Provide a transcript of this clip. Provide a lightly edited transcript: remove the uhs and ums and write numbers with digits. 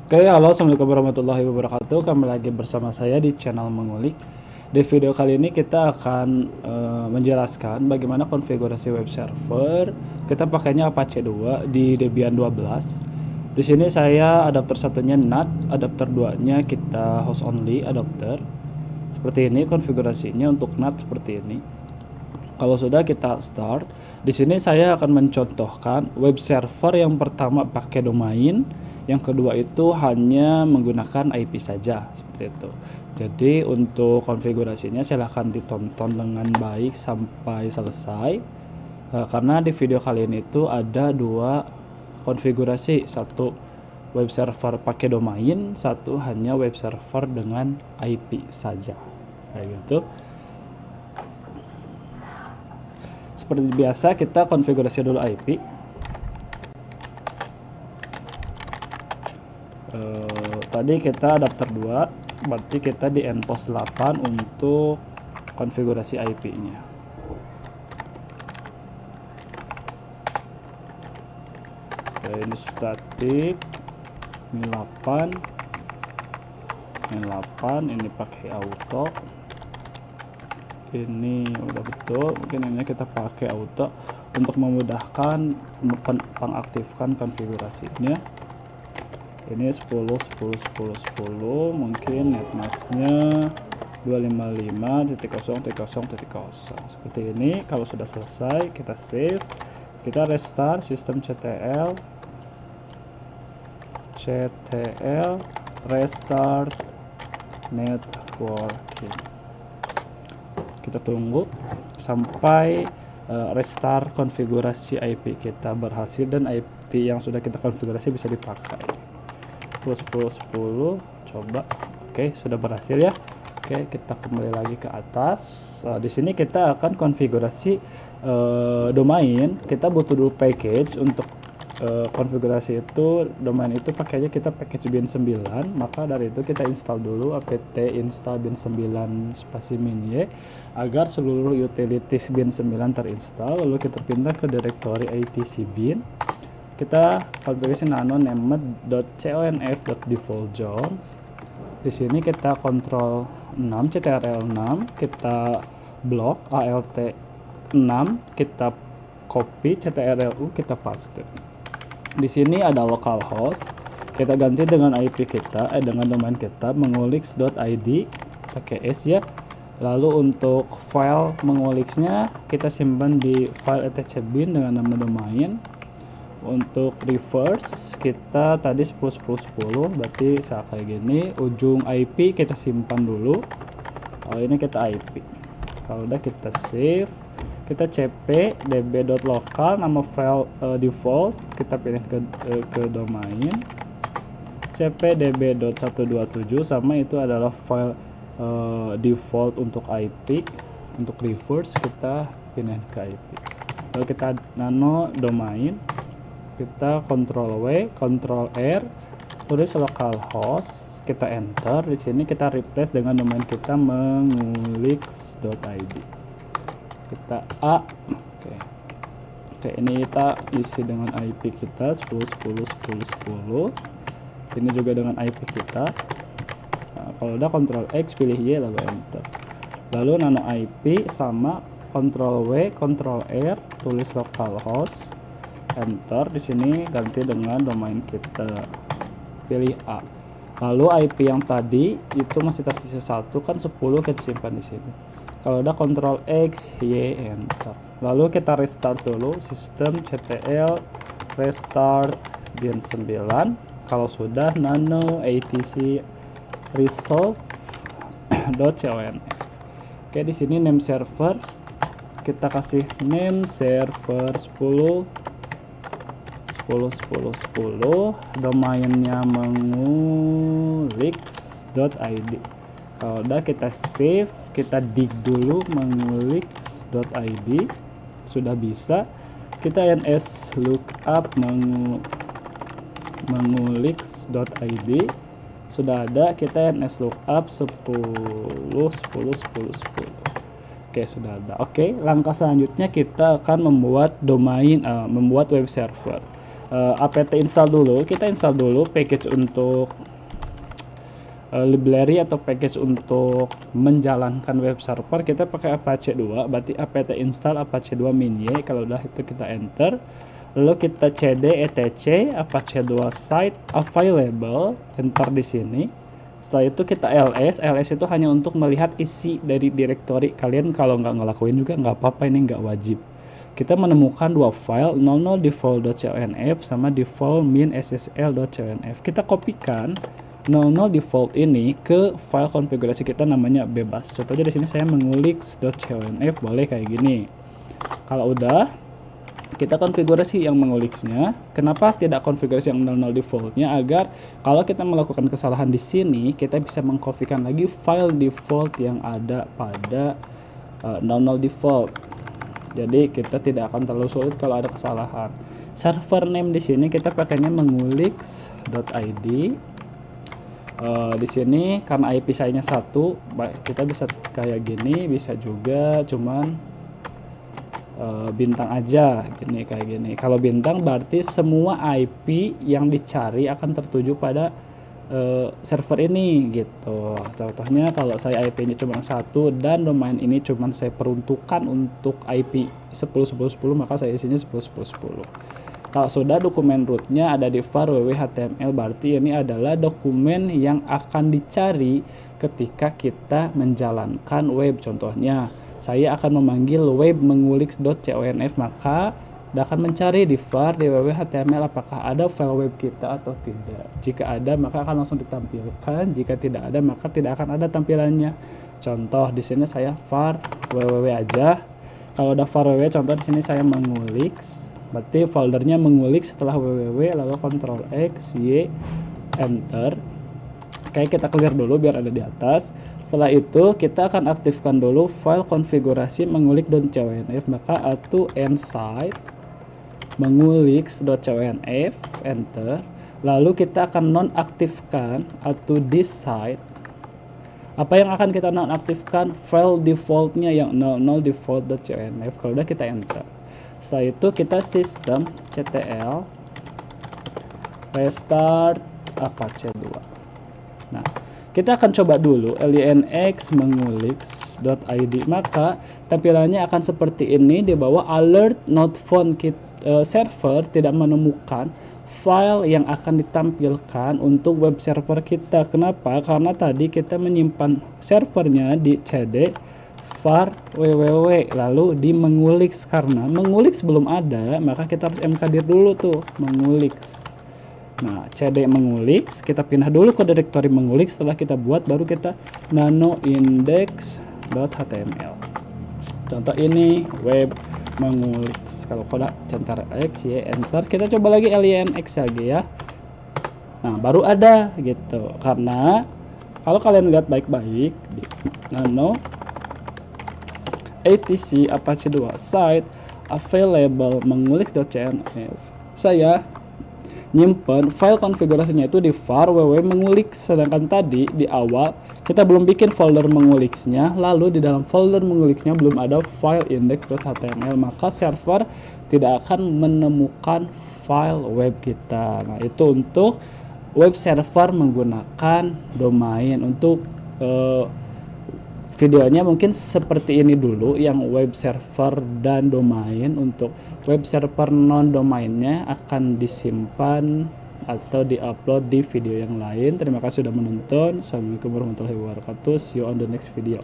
Oke, halo, assalamualaikum warahmatullahi wabarakatuh. Kembali lagi bersama saya di channel Mengulik. Di video kali ini kita akan menjelaskan bagaimana konfigurasi web server. Kita pakainya Apache 2 di Debian 12. Di sini saya adapter satunya NAT, adapter 2-nya kita host only adapter. Seperti ini konfigurasinya untuk NAT seperti ini. Kalau sudah kita start, di sini saya akan mencontohkan web server yang pertama pakai domain, yang kedua itu hanya menggunakan IP saja, seperti itu. Jadi untuk konfigurasinya silahkan ditonton dengan baik sampai selesai. Karena di video kali ini itu ada dua konfigurasi, satu web server pakai domain, satu hanya web server dengan IP saja, kayak gitu. Seperti biasa kita konfigurasi dulu IP. Tadi kita adapter 2, berarti kita di endpost 8 untuk konfigurasi IP-nya. Ini static, ini 8, ini pakai auto. Ini udah betul, mungkin ini kita pakai auto untuk memudahkan mengaktifkan konfigurasinya. Ini 10 mungkin netmasknya 255.0.0.0 seperti ini. Kalau sudah selesai kita save, kita restart sistem ctl restart networking. Kita tunggu sampai restart konfigurasi IP kita berhasil dan IP yang sudah kita konfigurasi bisa dipakai. 10 coba. Oke, sudah berhasil ya. Oke, kita kembali lagi ke atas. Di sini kita akan konfigurasi domain. Kita butuh dulu package untuk konfigurasi itu. Domain itu pakainya kita package bin 9, maka dari itu kita install dulu apt install bin 9 spasi -y agar seluruh utilities bin 9 terinstall. Lalu kita pindah ke directory etc bin. Kita konfigurasi nano named.conf.defaultZones. Di sini kita kontrol 6 ctrl 6, kita blok alt 6, kita copy ctrlu, kita paste. Di sini ada localhost, kita ganti dengan IP kita, dengan domain kita mengulik.id pakai s ya. Lalu untuk file menguliksnya kita simpan di file etc bin dengan nama domain. Untuk reverse kita tadi 10 berarti kayak gini. Ujung IP kita simpan dulu. Kalau ini kita IP. Kalau udah kita save, kita cp db.local, nama file default kita pilih ke domain, cp db.127 sama itu adalah file default untuk IP. Untuk reverse kita pindah ke IP. Lalu kita nano domain, kita Ctrl W, Ctrl R, tulis localhost, kita enter. Di sini kita replace dengan domain kita mengulik.id. Kita A. Oke, ini kita isi dengan IP kita 10. Ini juga dengan IP kita. Nah, kalau udah Ctrl X, pilih Y, lalu enter. Lalu nano IP sama Ctrl W, Ctrl R, tulis localhost, enter. Di sini ganti dengan domain kita, pilih A. Lalu IP yang tadi itu masih tersisa 1 kan, 10 kita simpan di sini. Kalau udah Ctrl X, Y, enter. Lalu kita restart dulu sistem ctl restart bin 9. Kalau sudah nano etc resolve.conf. Oke, di sini name server kita kasih name server 10, domainnya mengulik.id. Kalau udah kita save, kita dig dulu mengulik.id. Sudah bisa, kita ns lookup mengulik.id. Sudah ada, kita ns lookup 10. Oke, sudah ada. Oke, langkah selanjutnya kita akan membuat domain, membuat web server. apt install dulu. Kita install dulu package untuk library atau package untuk menjalankan web server. Kita pakai Apache 2, berarti apt install Apache 2 min-y. Kalau udah itu kita enter, lalu kita cd etc Apache 2 site available, enter di sini. Setelah itu kita ls itu hanya untuk melihat isi dari directory. Kalian kalau nggak ngelakuin juga nggak apa-apa, ini nggak wajib. Kita menemukan dua file 00 default.conf sama default min.ssl.conf. Kita kopikan 00 default ini ke file konfigurasi kita namanya bebas. Contohnya di sini saya mengulik.conf, boleh kayak gini. Kalau udah, kita konfigurasi yang menguliksnya. Kenapa tidak konfigurasi yang 00 defaultnya? Agar kalau kita melakukan kesalahan di sini, kita bisa mengkopikan lagi file default yang ada pada 00 default. Jadi kita tidak akan terlalu sulit kalau ada kesalahan. Server name di sini kita pakainya mengulik.id. Di sini karena IP saya-nya 1, kita bisa kayak gini, bisa juga cuman bintang aja gini, kayak gini. Kalau bintang berarti semua IP yang dicari akan tertuju pada server ini gitu. Contohnya kalau saya IP-nya cuma 1 dan domain ini cuma saya peruntukkan untuk IP 10.10.10, maka saya isinya 10.10.10. Kalau sudah dokumen rootnya ada di var www.html, berarti ini adalah dokumen yang akan dicari ketika kita menjalankan web. Contohnya, saya akan memanggil web mengulik.conf, maka dia akan mencari di var di www.html apakah ada file web kita atau tidak. Jika ada, maka akan langsung ditampilkan. Jika tidak ada, maka tidak akan ada tampilannya. Contoh di sini saya var www aja. Kalau ada var www, contoh di sini saya mengulik. Berarti foldernya mengulik setelah www, lalu Ctrl X, Y, enter. Oke, kita clear dulu biar ada di atas. Setelah itu kita akan aktifkan dulu file konfigurasi mengulik.conf, maka atau nsite mengulik.conf, enter. Lalu kita akan nonaktifkan atau this site. Apa yang akan kita nonaktifkan? File defaultnya yang 00 default.conf. Kalau udah kita enter. Setelah itu kita system ctl restart Apache 2. Nah, kita akan coba dulu linx mengulik.id, maka tampilannya akan seperti ini. Di bawah alert not found, server tidak menemukan file yang akan ditampilkan untuk web server kita. Kenapa? Karena tadi kita menyimpan servernya di cd var www, lalu di mengulik. Karena mengulik belum ada, maka kita harus mkdir dulu tuh mengulik. Nah, cd mengulik, kita pindah dulu ke directory mengulik. Setelah kita buat, baru kita nano index.html. Contoh ini web mengulik. Kalau kode centar x, y, enter. Kita coba lagi linx lagi ya. Nah, baru ada gitu. Karena kalau kalian lihat baik-baik di nano atc Apache 2 site available mengulik.conf, saya nyimpen file konfigurasinya itu di var www mengulik. Sedangkan tadi di awal kita belum bikin folder menguliknya, lalu di dalam folder menguliknya belum ada file index.html, maka server tidak akan menemukan file web kita. Nah, itu untuk web server menggunakan domain. Untuk videonya mungkin seperti ini dulu yang web server dan domain. Untuk web server non domainnya akan disimpan atau diupload di video yang lain. Terima kasih sudah menonton. Assalamualaikum warahmatullahi wabarakatuh. See you on the next video.